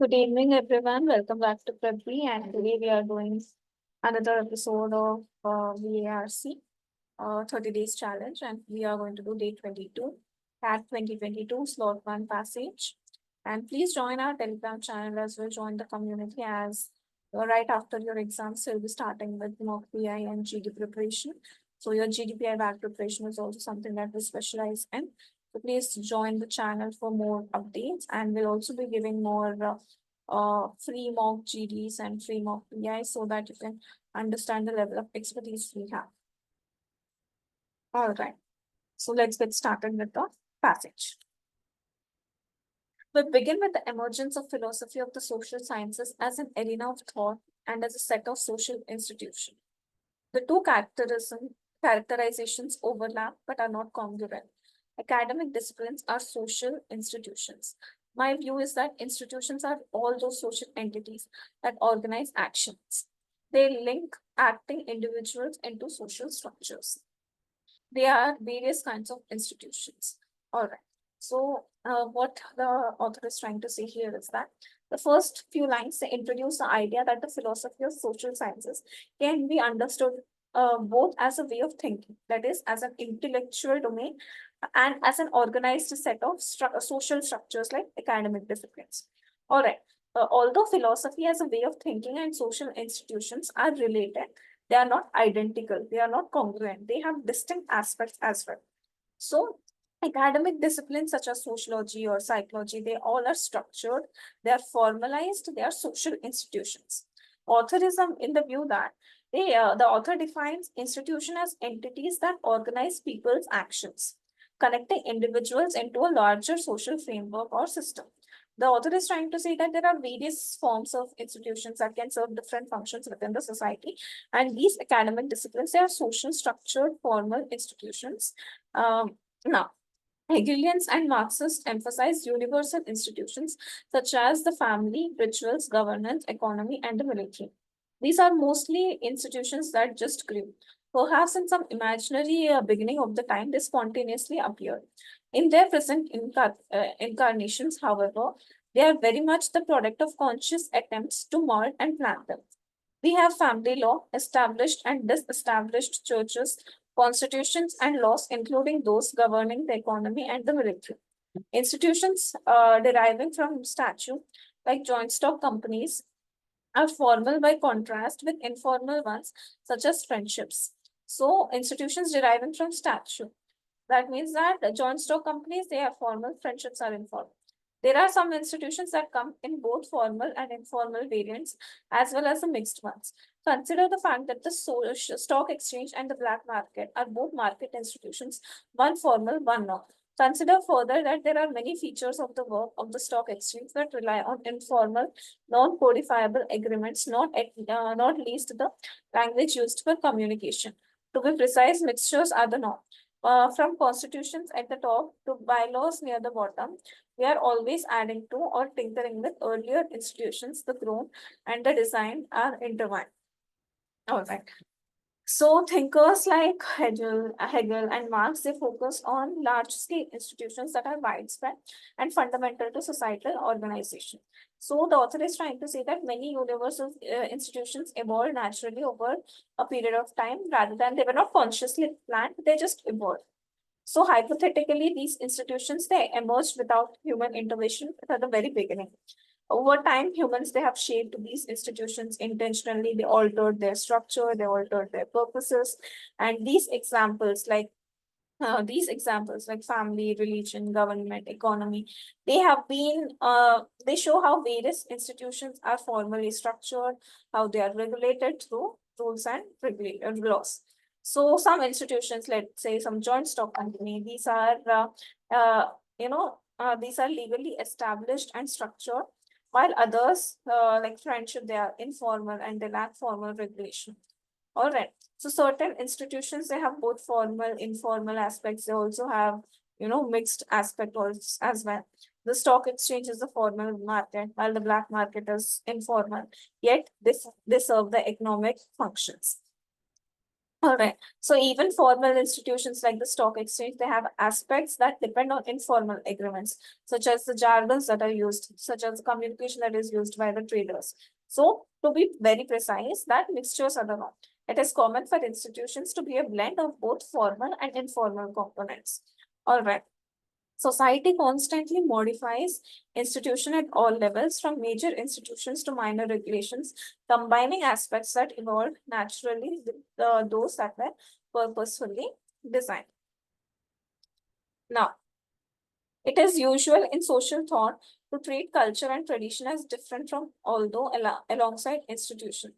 Good evening, everyone. Welcome back to PrepBee, and today we are doing another episode of VARC, 30 Days Challenge, and we are going to do day 22, at 2022, slot 1 passage. And please join our Telegram channel as well, join the community as right after your exams, you'll be starting with mock PI and GD preparation. So your GDPI back preparation is also something that we specialize in. So please join the channel for more updates, and we'll also be giving more free mock GDs and free mock PI so that you can understand the level of expertise we have. All right, so let's get started with the passage. We begin with the emergence of philosophy of the social sciences as an arena of thought and as a set of social institutions. The two characterizations overlap but are not congruent. Academic disciplines are social institutions. My view is that institutions are all those social entities that organize actions. They link acting individuals into social structures. There are various kinds of institutions. All right. So, what the author is trying to say here is that the first few lines they introduce the idea that the philosophy of social sciences can be understood both as a way of thinking, that is, as an intellectual domain, and as an organized set of social structures like academic disciplines. All right. Although philosophy as a way of thinking and social institutions are related, they are not identical, they are not congruent, they have distinct aspects as well. So academic disciplines such as sociology or psychology, they all are structured, they are formalized, they are social institutions. Authorism in the view that the author defines institution as entities that organize people's actions, connecting individuals into a larger social framework or system. The author is trying to say that there are various forms of institutions that can serve different functions within the society. And these academic disciplines, they are social structured formal institutions. Now, Hegelians and Marxists emphasize universal institutions such as the family, rituals, governance, economy, and the military. These are mostly institutions that just grew. Perhaps in some imaginary beginning of the time, they spontaneously appeared. In their present incarnations, however, they are very much the product of conscious attempts to mold and plan them. We have family law, established and disestablished churches, constitutions, and laws, including those governing the economy and the military. Institutions deriving from statute, like joint stock companies, are formal by contrast with informal ones, such as friendships. So, institutions deriving from statute. That means that the joint stock companies, they are formal, friendships are informal. There are some institutions that come in both formal and informal variants, as well as the mixed ones. Consider the fact that the stock exchange and the black market are both market institutions, one formal, one not. Consider further that there are many features of the work of the stock exchange that rely on informal, non-codifiable agreements, not least the language used for communication. To be precise, mixtures are the norm. From constitutions at the top to bylaws near the bottom, we are always adding to or tinkering with earlier institutions. The grown and the design are intertwined. All right. So thinkers like Hegel and Marx, they focus on large-scale institutions that are widespread and fundamental to societal organization. So the author is trying to say that many universal institutions evolved naturally over a period of time rather than they were not consciously planned, they just evolved. So hypothetically, these institutions, they emerged without human intervention at the very beginning. Over time, humans, they have shaped these institutions intentionally. They altered their structure, they altered their purposes. And these examples like family, religion, government, economy, they show how various institutions are formally structured, how they are regulated through rules and laws. So some institutions, let's say some joint stock company, these are legally established and structured, while others, like friendship, they are informal and they lack formal regulation. All right. So certain institutions, they have both formal, informal aspects. They also have, mixed aspect as well. The stock exchange is the formal market, while the black market is informal. Yet they serve the economic functions. All right. So even formal institutions like the stock exchange, they have aspects that depend on informal agreements, such as the jargons that are used, such as the communication that is used by the traders. So to be very precise, that mixtures are the norm. It is common for institutions to be a blend of both formal and informal components. All right. Society constantly modifies institution at all levels, from major institutions to minor regulations, combining aspects that evolved naturally with those that were purposefully designed. Now, it is usual in social thought to treat culture and tradition as different from, although alongside institution.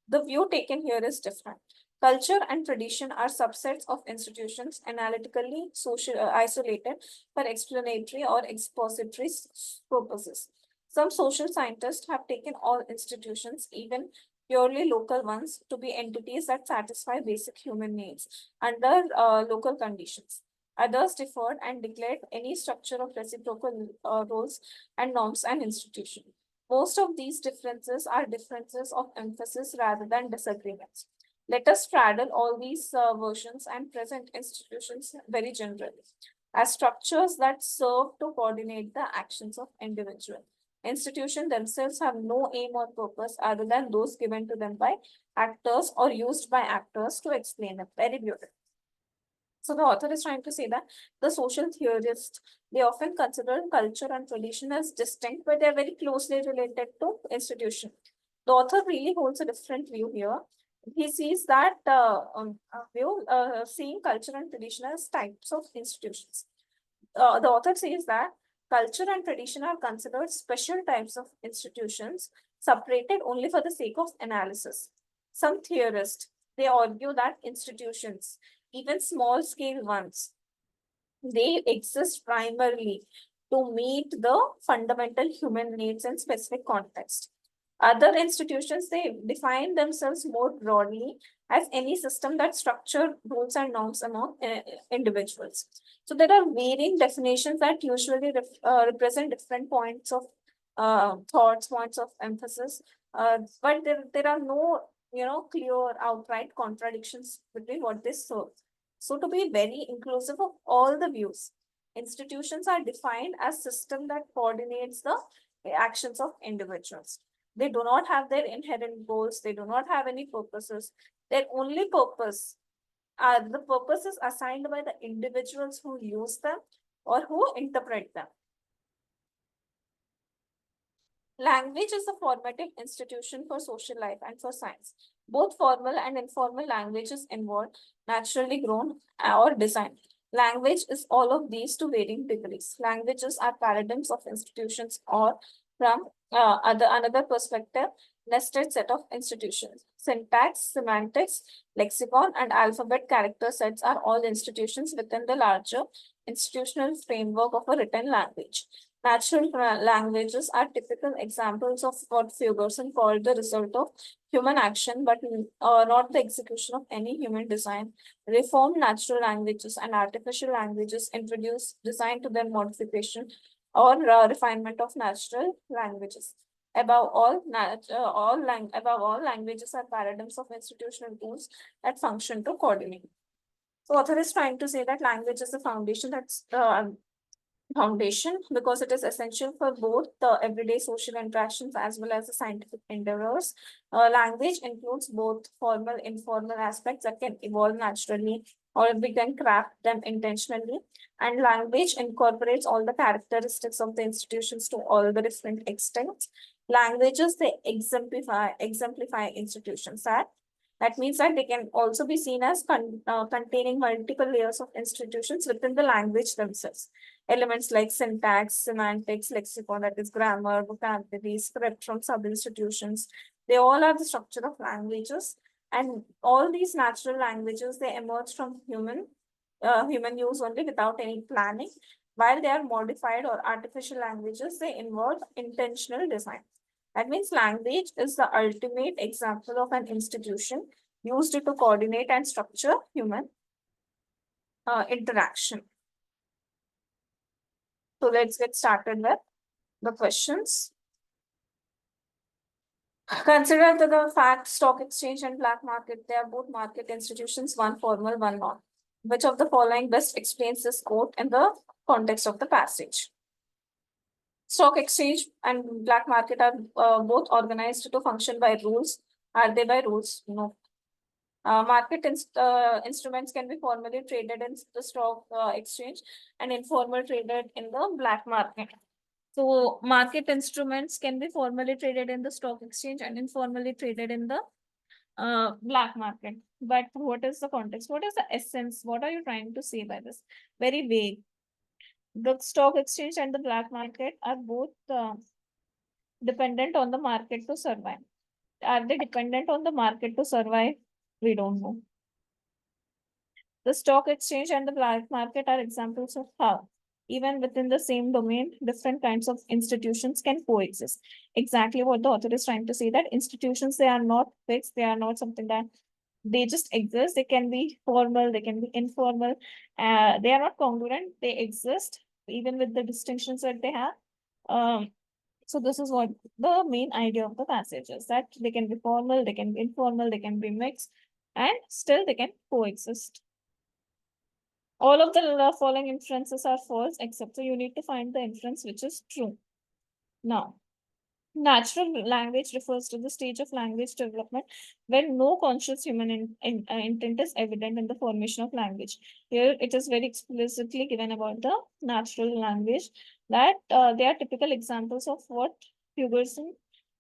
The view taken here is different. Culture and tradition are subsets of institutions, analytically social, isolated for explanatory or expository purposes. Some social scientists have taken all institutions, even purely local ones, to be entities that satisfy basic human needs under local conditions. Others differed and declared any structure of reciprocal roles and norms and institution. Most of these differences are differences of emphasis rather than disagreements. Let us straddle all these versions and present institutions very generally as structures that serve to coordinate the actions of individual. Institutions themselves have no aim or purpose other than those given to them by actors or used by actors to explain them. Very beautiful. So the author is trying to say that the social theorists, they often consider culture and tradition as distinct, but they're very closely related to institution. The author really holds a different view here. He sees that seeing culture and tradition as types of institutions. The author says that culture and tradition are considered special types of institutions separated only for the sake of analysis. Some theorists, they argue that institutions, even small scale ones, they exist primarily to meet the fundamental human needs in specific context. Other institutions, they define themselves more broadly as any system that structure rules and norms among individuals. So there are varying definitions that usually represent different points of thoughts, points of emphasis, but there are no clear outright contradictions between what they serve. So to be very inclusive of all the views, institutions are defined as system that coordinates the actions of individuals. They do not have their inherent goals. They do not have any purposes. Their only purpose are the purposes assigned by the individuals who use them or who interpret them. Language is a formative institution for social life and for science. Both formal and informal languages involve naturally grown or designed. Language is all of these to varying degrees. Languages are paradigms of institutions, or from another perspective, nested set of institutions. Syntax, semantics, lexicon, and alphabet character sets are all institutions within the larger institutional framework of a written language. Natural languages are typical examples of what Ferguson called the result of human action, but not the execution of any human design. Reformed natural languages and artificial languages introduce design to their modification or refinement of natural languages. Above all, languages are paradigms of institutional tools that function to coordinate. So, author is trying to say that language is the foundation that's foundation because it is essential for both the everyday social interactions as well as the scientific endeavors. Language includes both formal, informal aspects that can evolve naturally or we can craft them intentionally. And language incorporates all the characteristics of the institutions to all the different extents. Languages, they exemplify institutions. That means that they can also be seen as containing multiple layers of institutions within the language themselves. Elements like syntax, semantics, lexicon, that is grammar, vocabulary, script from sub-institutions, they all are the structure of languages. And all these natural languages, they emerge from human use only without any planning. While they are modified or artificial languages, they involve intentional design. That means language is the ultimate example of an institution used to coordinate and structure human interaction. So let's get started with the questions. Consider the fact stock exchange and black market, they are both market institutions, one formal, one not. Which of the following best explains this quote in the context of the passage? Stock exchange and black market are both organized to function by rules. Are they by rules? No. Instruments can be formally traded in the stock exchange and informal traded in the black market. So market instruments can be formally traded in the stock exchange and informally traded in the black market. But what is the context? What is the essence? What are you trying to say by this? Very vague. The stock exchange and the black market are both dependent on the market to survive. Are they dependent on the market to survive? We don't know. The stock exchange and the black market are examples of how, even within the same domain, different kinds of institutions can coexist. Exactly what the author is trying to say, that institutions, they are not fixed, they are not something that they just exist. They can be formal, they can be informal. They are not congruent, they exist, even with the distinctions that they have. Um, so this is what the main idea of the passage is, that they can be formal, they can be informal, they can be mixed, and still they can coexist. All of the following inferences are false, except so you need to find the inference which is true. Now, natural language refers to the stage of language development when no conscious human intent is evident in the formation of language. Here, it is very explicitly given about the natural language, that they are typical examples of what Hugerson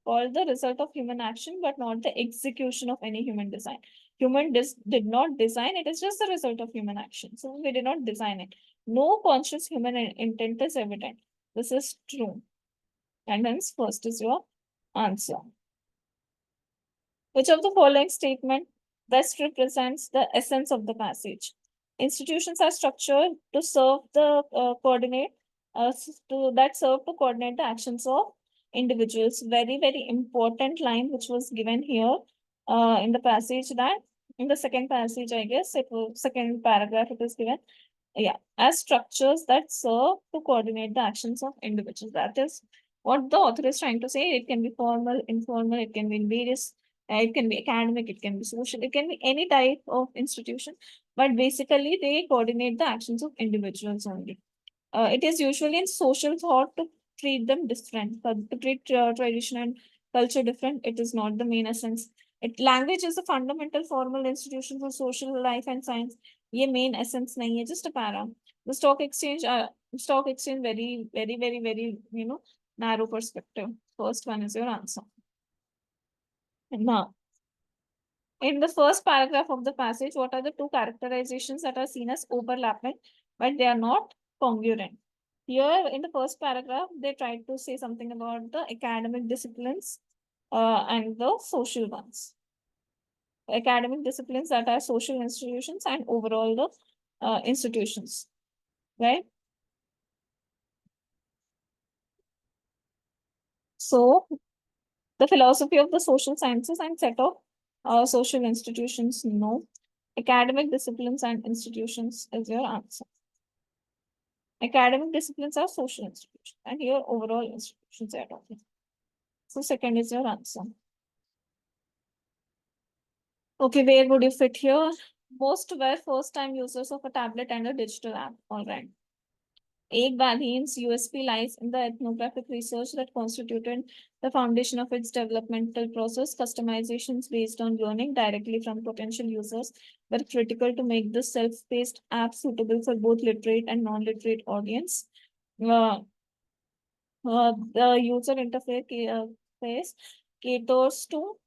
called the result of human action, but not the execution of any human design. Did not design, it is just the result of human action. So we did not design it. No conscious human intent is evident. This is true. And hence, first is your answer. Which of the following statement best represents the essence of the passage? Institutions are structured to serve the that serve to coordinate the actions of individuals. Very, very important line which was given here in the passage, that in the second passage, I guess it was second paragraph it is given. Yeah, as structures that serve to coordinate the actions of individuals. That is what the author is trying to say. It can be formal, informal, it can be in various, it can be academic, it can be social, it can be any type of institution, but basically they coordinate the actions of individuals only. It is usually in social thought to treat them different, to treat tradition and culture different. It is not the main essence. Language is a fundamental formal institution for social life and science. ये main essence नहीं है, just a para. The stock exchange, very, very, very, very, narrow perspective. First one is your answer. Now, in the first paragraph of the passage, what are the two characterizations that are seen as overlapping, but they are not congruent? Here, in the first paragraph, they tried to say something about the academic disciplines and the social ones. Academic disciplines that are social institutions and overall the institutions, right? So, the philosophy of the social sciences and set of social institutions, no. Academic disciplines and institutions is your answer. Academic disciplines are social institutions, and here overall institutions are talking. So second is your answer. Okay, where would you fit here? Most were first-time users of a tablet and a digital app. All right. Ek Badhin's USP lies in the ethnographic research that constituted the foundation of its developmental process. Customizations based on learning directly from potential users were critical to make the self-paced app suitable for both literate and non-literate audience. Uh, the user interface caters to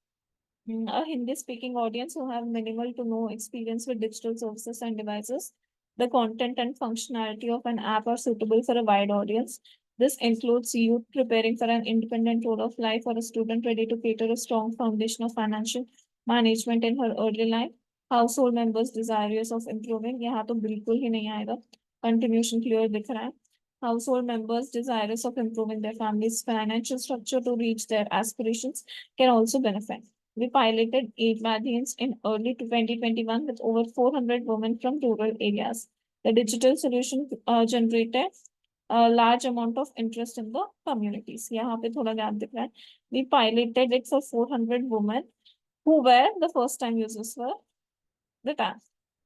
a Hindi-speaking audience who have minimal to no experience with digital services and devices. The content and functionality of an app are suitable for a wide audience. This includes youth preparing for an independent role of life or a student ready to cater a strong foundation of financial management in her early life. Household members desirous of improving. यहाँ तो बिल्कुल ही नहीं आएगा. Continuation clear दिख रहा है. Household members desirous of improving their family's financial structure to reach their aspirations can also benefit. We piloted 8 in early 2021 with over 400 women from rural areas. The digital solution generated large amount of interest in the communities. यहाँ पे थोड़ा gap दिख रहा है. We piloted it for 400 women who were the first time users for the time.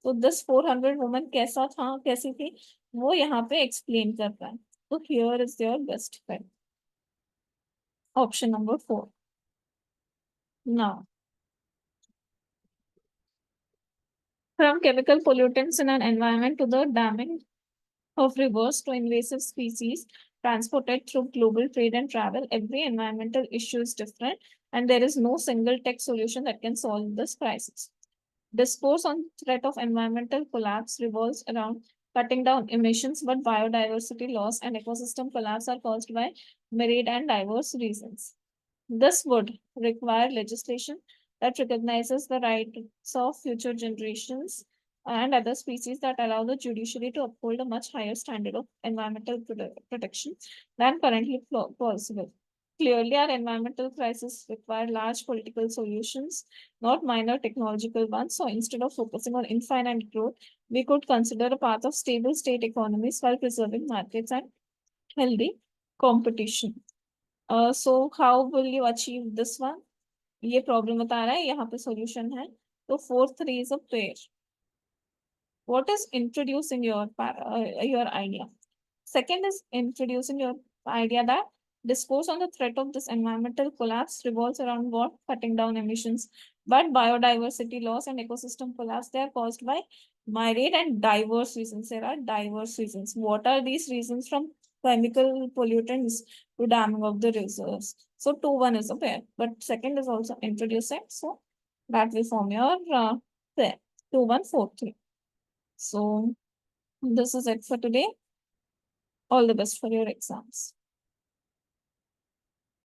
So this 400 women कैसा था, कैसी थी, वो यहाँ पे explain कर रहा है. So here is your best fit. Option number 4. Now, from chemical pollutants in an environment to the damming of rivers to invasive species transported through global trade and travel, every environmental issue is different, and there is no single tech solution that can solve this crisis. Discourse on threat of environmental collapse revolves around cutting down emissions, but biodiversity loss and ecosystem collapse are caused by myriad and diverse reasons. This would require legislation that recognizes the rights of future generations and other species that allow the judiciary to uphold a much higher standard of environmental protection than currently possible. Clearly, our environmental crisis require large political solutions, not minor technological ones. So instead of focusing on infinite growth, we could consider a path of stable state economies while preserving markets and healthy competition. So how will you achieve this one? ये problem बता रहा है, यहाँ पे solution है. तो 4-3 is a pair. What is introducing your idea? Second is introducing your idea that discourse on the threat of this environmental collapse revolves around what? Cutting down emissions. But biodiversity loss and ecosystem collapse, they are caused by myriad and diverse reasons. There are diverse reasons. What are these reasons? From chemical pollutants to damming of the reserves. So 2-1 is a pair. But second is also introducing. So that will form your pair. 2-1-4-3. So this is it for today. All the best for your exams.